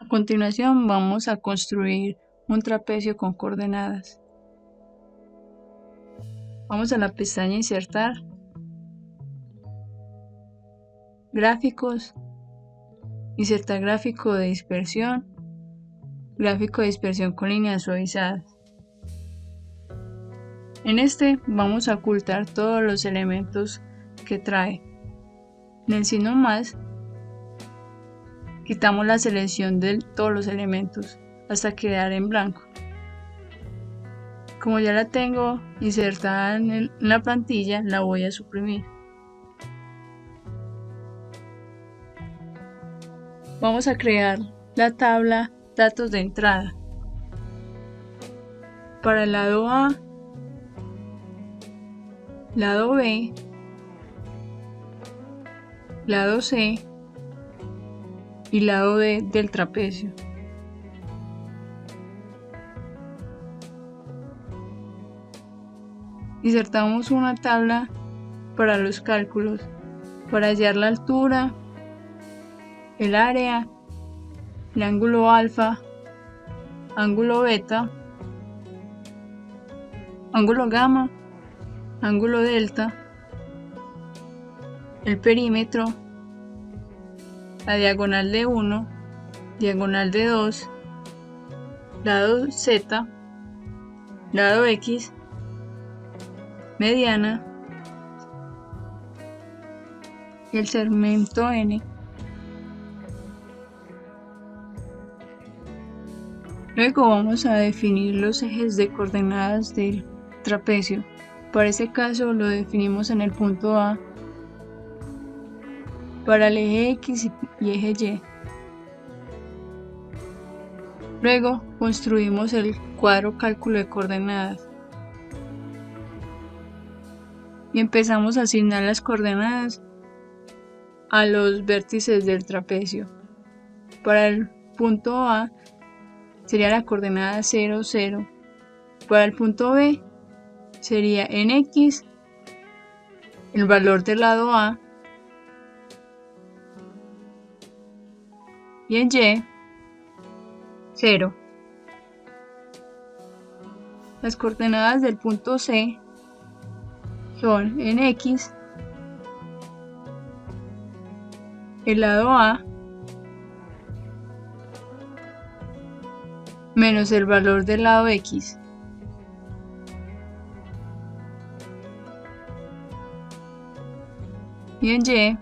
A continuación vamos a construir un trapecio con coordenadas. Vamos a la pestaña Insertar, Gráficos, Insertar gráfico de dispersión con líneas suavizadas. En este vamos a ocultar todos los elementos que trae. En el signo más quitamos la selección de todos los elementos hasta quedar en blanco. Como ya la tengo insertada en la plantilla, la voy a suprimir. Vamos a crear la tabla datos de entrada. Para el lado A, lado B, lado C y lado D del trapecio. Insertamos una tabla para los cálculos, para hallar la altura, el área, el ángulo alfa, ángulo beta, ángulo gamma, ángulo delta, el perímetro, la diagonal de 1, diagonal de 2, lado Z, lado X, mediana y el segmento N. Luego vamos a definir los ejes de coordenadas del trapecio. Para este caso lo definimos en el punto A, para el eje X y eje Y. Luego construimos el cuadro cálculo de coordenadas y empezamos a asignar las coordenadas a los vértices del trapecio. Para el punto A sería la coordenada 0, 0. Para el punto B sería en X el valor del lado A y en Y 0. Las coordenadas del punto C son en X el lado A menos el valor del lado X. Y en Y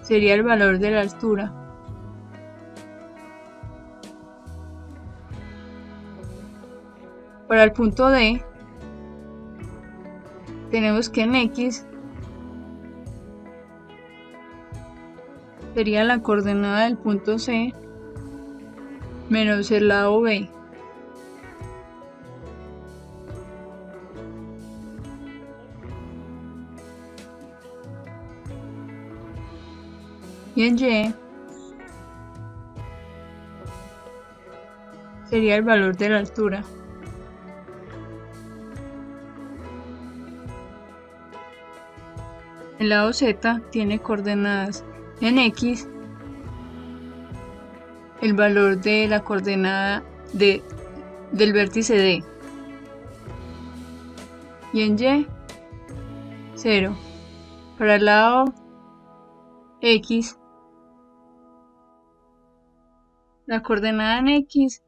sería el valor de la altura. Para el punto D tenemos que en X sería la coordenada del punto C menos el lado B. Y en Y sería el valor de la altura. El lado Z tiene coordenadas en X el valor de la coordenada del vértice D y en Y 0. Para el lado X la coordenada en X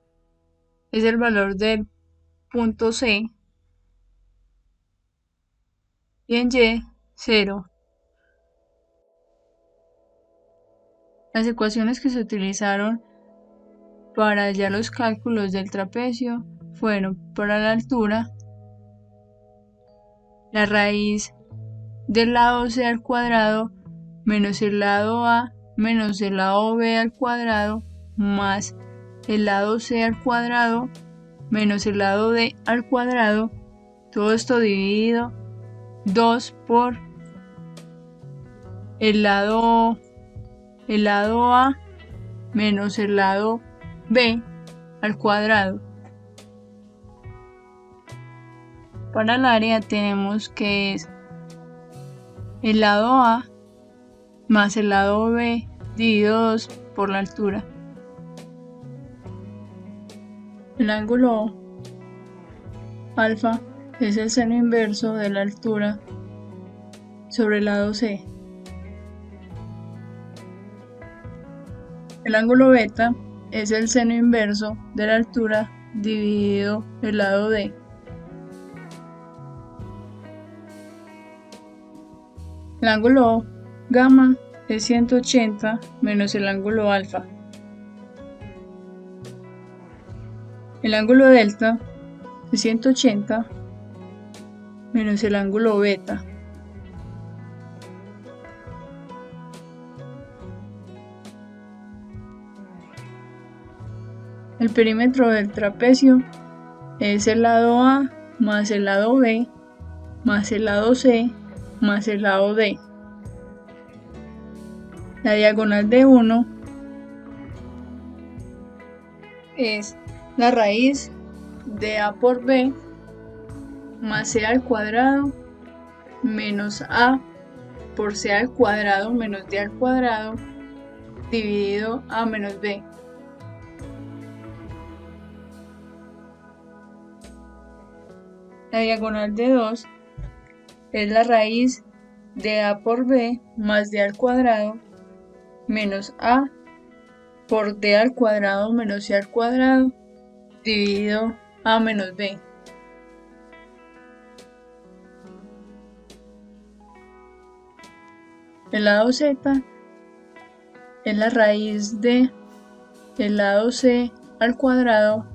es el valor del punto C y en Y 0. Las ecuaciones que se utilizaron para hallar los cálculos del trapecio fueron: para la altura, la raíz del lado C al cuadrado menos el lado A menos el lado B al cuadrado más el lado C al cuadrado menos el lado D al cuadrado, todo esto dividido 2 por el lado A menos el lado B al cuadrado. Para el área tenemos que es el lado A más el lado B dividido 2 por la altura. El ángulo alfa es el seno inverso de la altura sobre el lado C. El ángulo beta es el seno inverso de la altura dividido el lado D. El ángulo gamma es 180 menos el ángulo alfa. El ángulo delta es 180 menos el ángulo beta. El perímetro del trapecio es el lado A más el lado B más el lado C más el lado D. La diagonal de 1 es la raíz de A por B más C al cuadrado menos A por C al cuadrado menos D al cuadrado dividido A menos B. La diagonal de 2 es la raíz de A por B más D al cuadrado menos A por D al cuadrado menos C al cuadrado dividido A menos B. El lado Z es la raíz de el lado C al cuadrado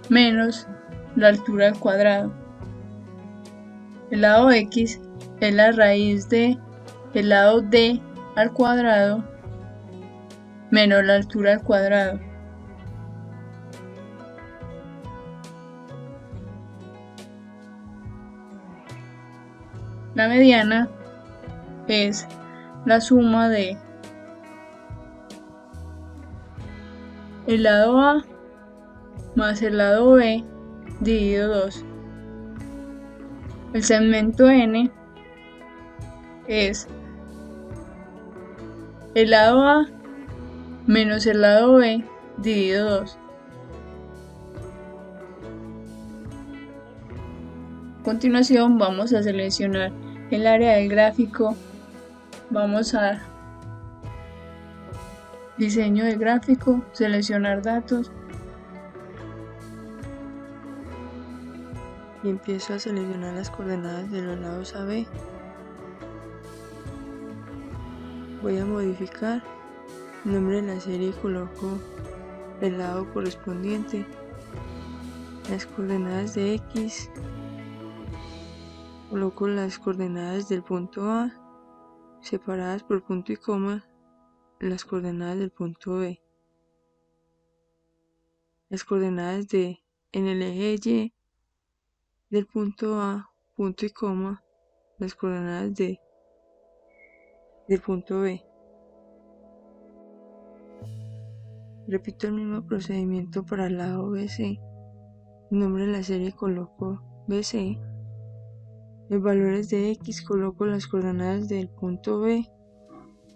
menos la altura al cuadrado. El lado X es la raíz de el lado D al cuadrado menos la altura al cuadrado. La mediana es la suma de el lado A más el lado B dividido 2. El segmento N es el lado A menos el lado B dividido 2. A continuación vamos a seleccionar el área del gráfico. Vamos a diseño de gráfico, seleccionar datos. Y empiezo a seleccionar las coordenadas de los lados AB. Voy a modificar el nombre de la serie y coloco el lado correspondiente. Las coordenadas de X, coloco las coordenadas del punto A separadas por punto y coma, las coordenadas del punto B. Las coordenadas en el eje Y del punto A, punto y coma, las coordenadas del punto B. Repito el mismo procedimiento para el lado BC. El nombre de la serie coloco BC. Los valores de X coloco las coordenadas del punto B,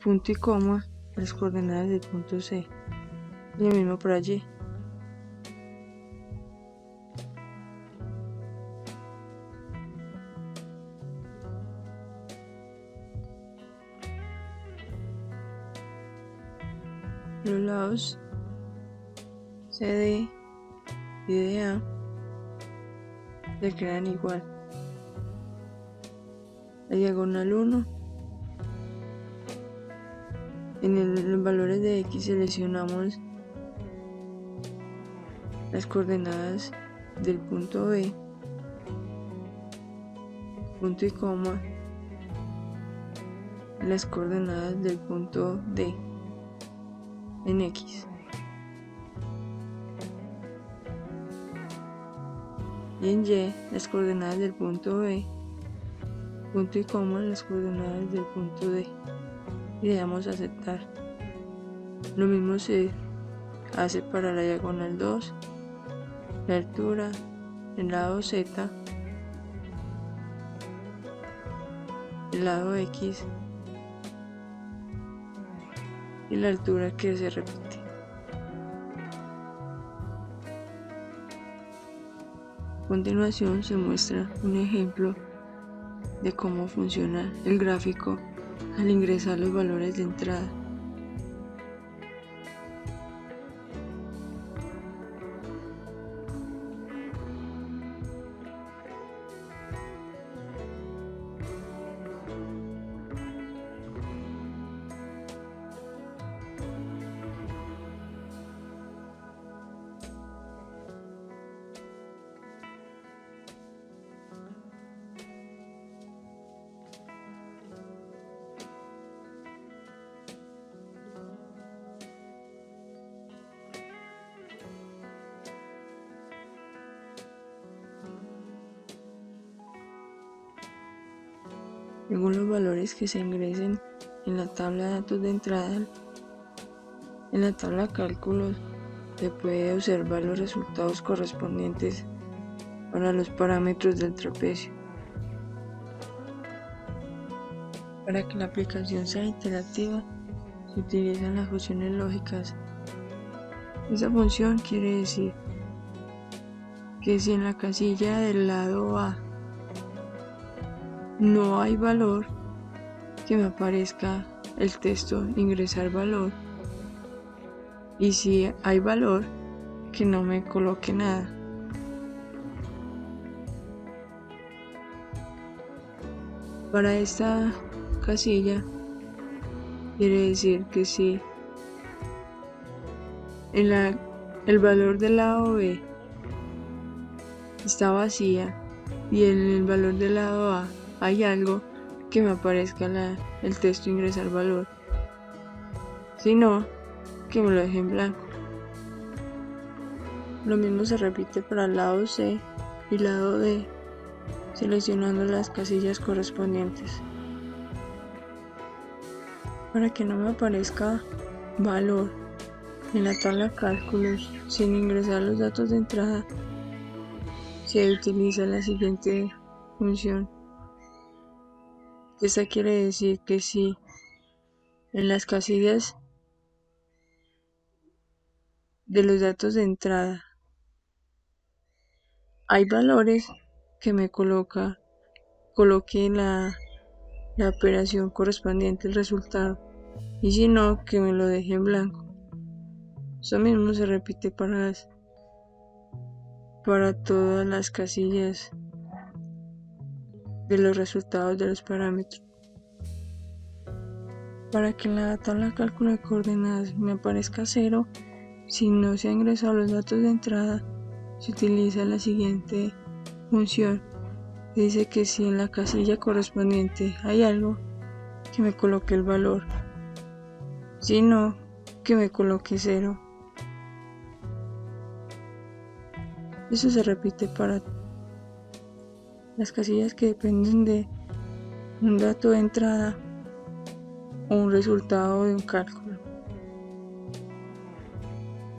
punto y coma, las coordenadas del punto C. Y lo mismo para Y. Los lados CD y DA se crean igual. La diagonal 1, en los valores de X seleccionamos las coordenadas del punto B, punto y coma, las coordenadas del punto D en X. Y en Y, las coordenadas del punto B, punto y coma, las coordenadas del punto D. Y le damos a aceptar. Lo mismo se hace para la diagonal 2, la altura, el lado Z, el lado X, y la altura que se repite. A continuación se muestra un ejemplo de cómo funciona el gráfico al ingresar los valores de entrada. Según los valores que se ingresen en la tabla de datos de entrada, en la tabla de cálculos se puede observar los resultados correspondientes para los parámetros del trapecio. Para que la aplicación sea interactiva, se utilizan las funciones lógicas. Esa función quiere decir que si en la casilla del lado A no hay valor, que me aparezca el texto ingresar valor, y si hay valor, que no me coloque nada. Para esta casilla quiere decir que si el valor del lado B está vacía y en el valor del lado A hay algo, que me aparezca el texto ingresar valor, si no, que me lo deje en blanco. Lo mismo se repite para el lado C y lado D, seleccionando las casillas correspondientes. Para que no me aparezca valor en la tabla de cálculos sin ingresar los datos de entrada, se utiliza la siguiente función. Esta quiere decir que si en las casillas de los datos de entrada hay valores, que me coloque la operación correspondiente al resultado, y si no, que me lo deje en blanco. Eso mismo se repite para todas las casillas de los resultados de los parámetros. Para que en la tabla de cálculo de coordenadas me aparezca 0, si no se han ingresado los datos de entrada, se utiliza la siguiente función. Dice que si en la casilla correspondiente hay algo, que me coloque el valor, si no, que me coloque 0. Eso se repite para las casillas que dependen de un dato de entrada o un resultado de un cálculo.